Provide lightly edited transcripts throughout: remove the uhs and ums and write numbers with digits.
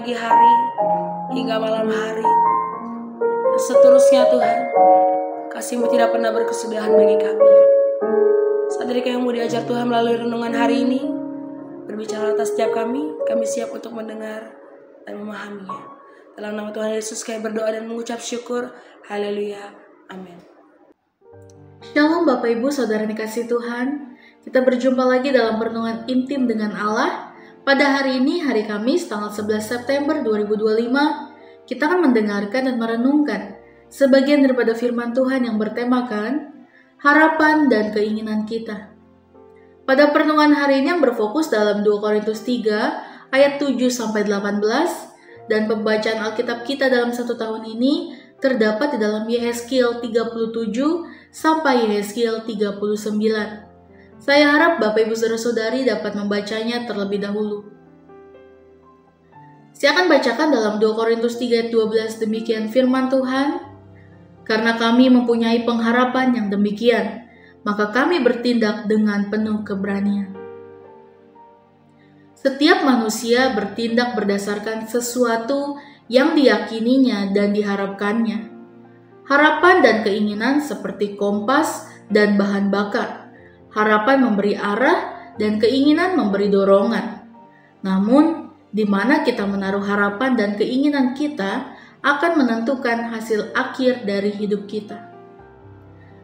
pagi hari hingga malam hari. Dan seterusnya Tuhan, kasih-Mu tidak pernah berkesudahan bagi kami. Saat dari yang mau diajar Tuhan melalui renungan hari ini, berbicara atas setiap kami siap untuk mendengar dan memahaminya. Dalam nama Tuhan Yesus kami berdoa dan mengucap syukur. Haleluya. Amin. Shalom Bapak Ibu Saudara dikasih Tuhan. Kita berjumpa lagi dalam perenungan intim dengan Allah. Pada hari ini, hari Kamis, tanggal 11 September 2025, kita akan mendengarkan dan merenungkan sebagian daripada firman Tuhan yang bertemakan harapan dan keinginan kita. Pada perenungan hari ini yang berfokus dalam 2 Korintus 3 ayat 7-18 dan pembacaan Alkitab kita dalam satu tahun ini terdapat di dalam Yehezkiel 37 sampai Yehezkiel 39. Saya harap Bapak Ibu Saudara-saudari dapat membacanya terlebih dahulu. Saya akan bacakan dalam 2 Korintus 3 ayat 12 demikian firman Tuhan. Karena kami mempunyai pengharapan yang demikian, maka kami bertindak dengan penuh keberanian. Setiap manusia bertindak berdasarkan sesuatu yang diyakininya dan diharapkannya. Harapan dan keinginan seperti kompas dan bahan bakar. Harapan memberi arah dan keinginan memberi dorongan. Namun, di mana kita menaruh harapan dan keinginan kita akan menentukan hasil akhir dari hidup kita.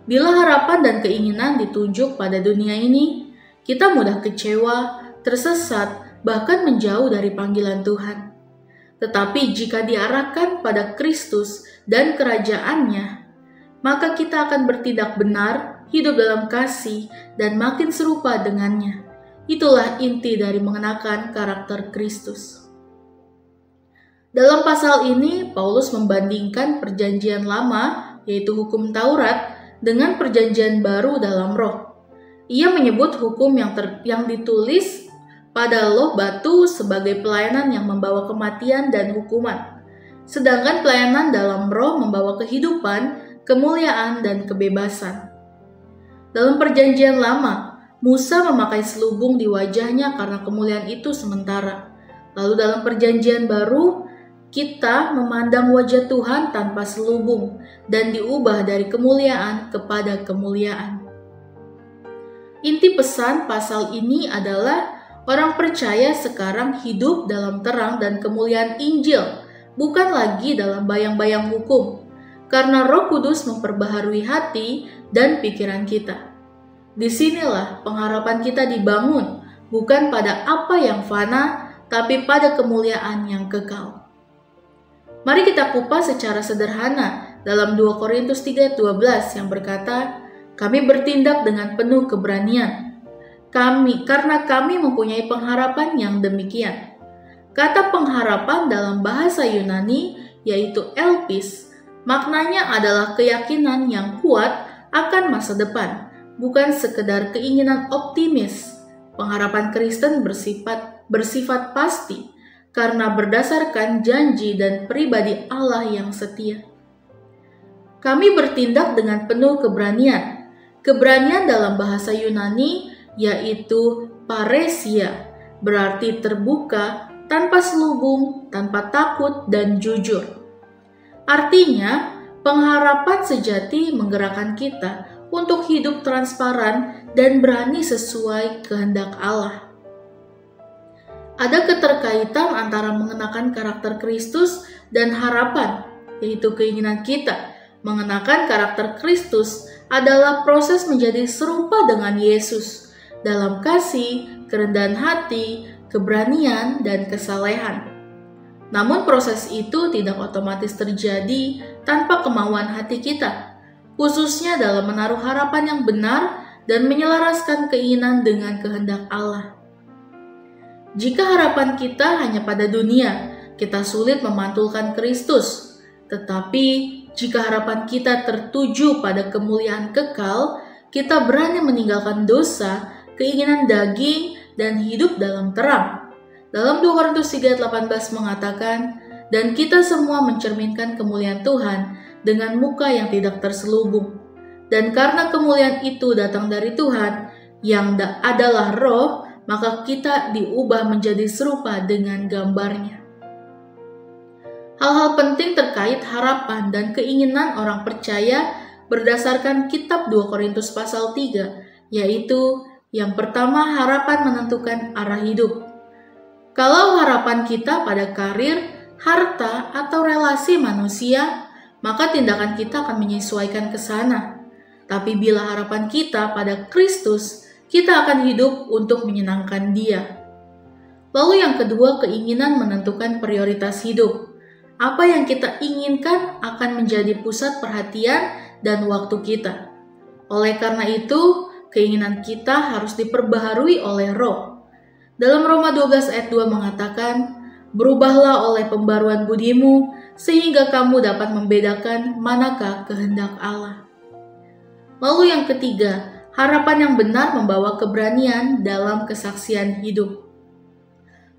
Bila harapan dan keinginan ditunjuk pada dunia ini, kita mudah kecewa, tersesat, bahkan menjauh dari panggilan Tuhan. Tetapi jika diarahkan pada Kristus dan kerajaannya, maka kita akan bertindak benar, hidup dalam kasih, dan makin serupa dengannya. Itulah inti dari mengenakan karakter Kristus. Dalam pasal ini, Paulus membandingkan perjanjian lama, yaitu hukum Taurat, dengan perjanjian baru dalam roh. Ia menyebut hukum yang ditulis pada loh batu sebagai pelayanan yang membawa kematian dan hukuman. Sedangkan pelayanan dalam roh membawa kehidupan, kemuliaan, dan kebebasan. Dalam perjanjian lama, Musa memakai selubung di wajahnya karena kemuliaan itu sementara. Lalu dalam perjanjian baru, kita memandang wajah Tuhan tanpa selubung dan diubah dari kemuliaan kepada kemuliaan. Inti pesan pasal ini adalah orang percaya sekarang hidup dalam terang dan kemuliaan Injil, bukan lagi dalam bayang-bayang hukum. Karena Roh Kudus memperbaharui hati dan pikiran kita. Disinilah pengharapan kita dibangun, bukan pada apa yang fana, tapi pada kemuliaan yang kekal. Mari kita kupas secara sederhana dalam 2 Korintus 3:12 yang berkata, kami bertindak dengan penuh keberanian. Karena kami mempunyai pengharapan yang demikian. Kata pengharapan dalam bahasa Yunani yaitu elpis. Maknanya adalah keyakinan yang kuat akan masa depan, bukan sekedar keinginan optimis. Pengharapan Kristen bersifat pasti, karena berdasarkan janji dan pribadi Allah yang setia. Kami bertindak dengan penuh keberanian. Keberanian dalam bahasa Yunani yaitu paresia, berarti terbuka, tanpa selubung, tanpa takut, dan jujur. Artinya, pengharapan sejati menggerakkan kita untuk hidup transparan dan berani sesuai kehendak Allah. Ada keterkaitan antara mengenakan karakter Kristus dan harapan, yaitu keinginan kita. Mengenakan karakter Kristus adalah proses menjadi serupa dengan Yesus dalam kasih, kerendahan hati, keberanian, dan kesalehan. Namun proses itu tidak otomatis terjadi tanpa kemauan hati kita, khususnya dalam menaruh harapan yang benar dan menyelaraskan keinginan dengan kehendak Allah. Jika harapan kita hanya pada dunia, kita sulit memantulkan Kristus. Tetapi jika harapan kita tertuju pada kemuliaan kekal, kita berani meninggalkan dosa, keinginan daging, dan hidup dalam terang. Dalam 2 Korintus 3:18 mengatakan, dan kita semua mencerminkan kemuliaan Tuhan dengan muka yang tidak terselubung. Dan karena kemuliaan itu datang dari Tuhan, yang adalah roh, maka kita diubah menjadi serupa dengan gambarnya. hal-hal penting terkait harapan dan keinginan orang percaya berdasarkan kitab 2 Korintus pasal 3, yaitu yang pertama, harapan menentukan arah hidup. Kalau harapan kita pada karir, harta, atau relasi manusia, maka tindakan kita akan menyesuaikan ke sana. Tapi bila harapan kita pada Kristus, kita akan hidup untuk menyenangkan Dia. Lalu yang kedua, keinginan menentukan prioritas hidup. Apa yang kita inginkan akan menjadi pusat perhatian dan waktu kita. Oleh karena itu, keinginan kita harus diperbaharui oleh Roh. Dalam Roma 12 ayat 2 mengatakan, "Berubahlah oleh pembaruan budimu, sehingga kamu dapat membedakan manakah kehendak Allah." Lalu yang ketiga, harapan yang benar membawa keberanian dalam kesaksian hidup.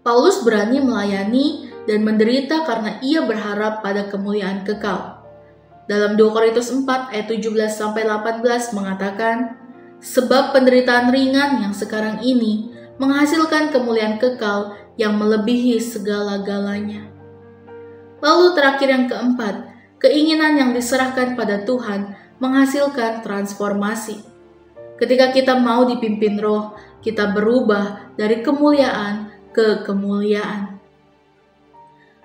Paulus berani melayani dan menderita karena ia berharap pada kemuliaan kekal. Dalam 2 Korintus 4 ayat 17-18 mengatakan, "Sebab penderitaan ringan yang sekarang ini menghasilkan kemuliaan kekal yang melebihi segala-galanya." Lalu terakhir yang keempat, keinginan yang diserahkan pada Tuhan menghasilkan transformasi. Ketika kita mau dipimpin Roh, kita berubah dari kemuliaan ke kemuliaan.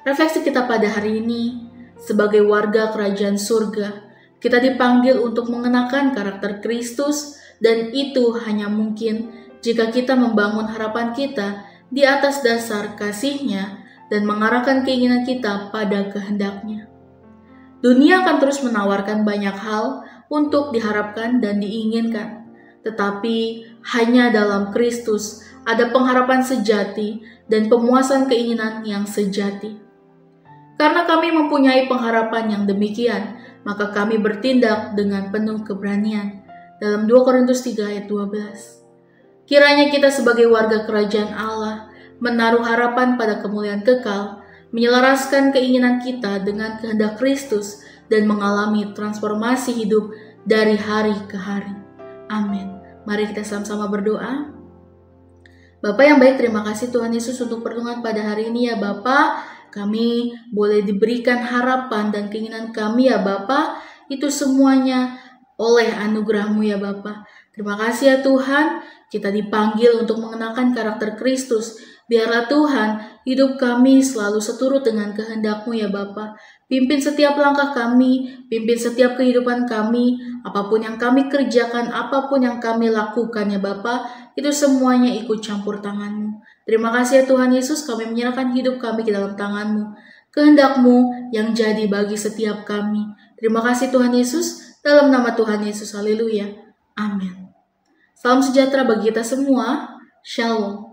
Refleksi kita pada hari ini, sebagai warga kerajaan surga, kita dipanggil untuk mengenakan karakter Kristus, dan itu hanya mungkin jika kita membangun harapan kita di atas dasar kasih-Nya dan mengarahkan keinginan kita pada kehendak-Nya. Dunia akan terus menawarkan banyak hal untuk diharapkan dan diinginkan, tetapi hanya dalam Kristus ada pengharapan sejati dan pemuasan keinginan yang sejati. Karena kami mempunyai pengharapan yang demikian, maka kami bertindak dengan penuh keberanian. Dalam 2 Korintus 3 ayat 12. Kiranya kita sebagai warga kerajaan Allah menaruh harapan pada kemuliaan kekal, menyelaraskan keinginan kita dengan kehendak Kristus, dan mengalami transformasi hidup dari hari ke hari. Amin. Mari kita sama-sama berdoa. Bapa yang baik, terima kasih Tuhan Yesus untuk pertemuan pada hari ini ya Bapa. Kami boleh diberikan harapan dan keinginan kami ya Bapa. Itu semuanya oleh anugerah-Mu ya Bapa. Terima kasih ya Tuhan, kita dipanggil untuk mengenakan karakter Kristus. Biarlah Tuhan, hidup kami selalu seturut dengan kehendak-Mu ya Bapa. Pimpin setiap langkah kami, pimpin setiap kehidupan kami, apapun yang kami kerjakan, apapun yang kami lakukan ya Bapa, itu semuanya ikut campur tangan-Mu. Terima kasih ya Tuhan Yesus, kami menyerahkan hidup kami ke dalam tangan-Mu. Kehendak-Mu yang jadi bagi setiap kami. Terima kasih Tuhan Yesus, dalam nama Tuhan Yesus, haleluya. Amin. Salam sejahtera bagi kita semua. Shalom.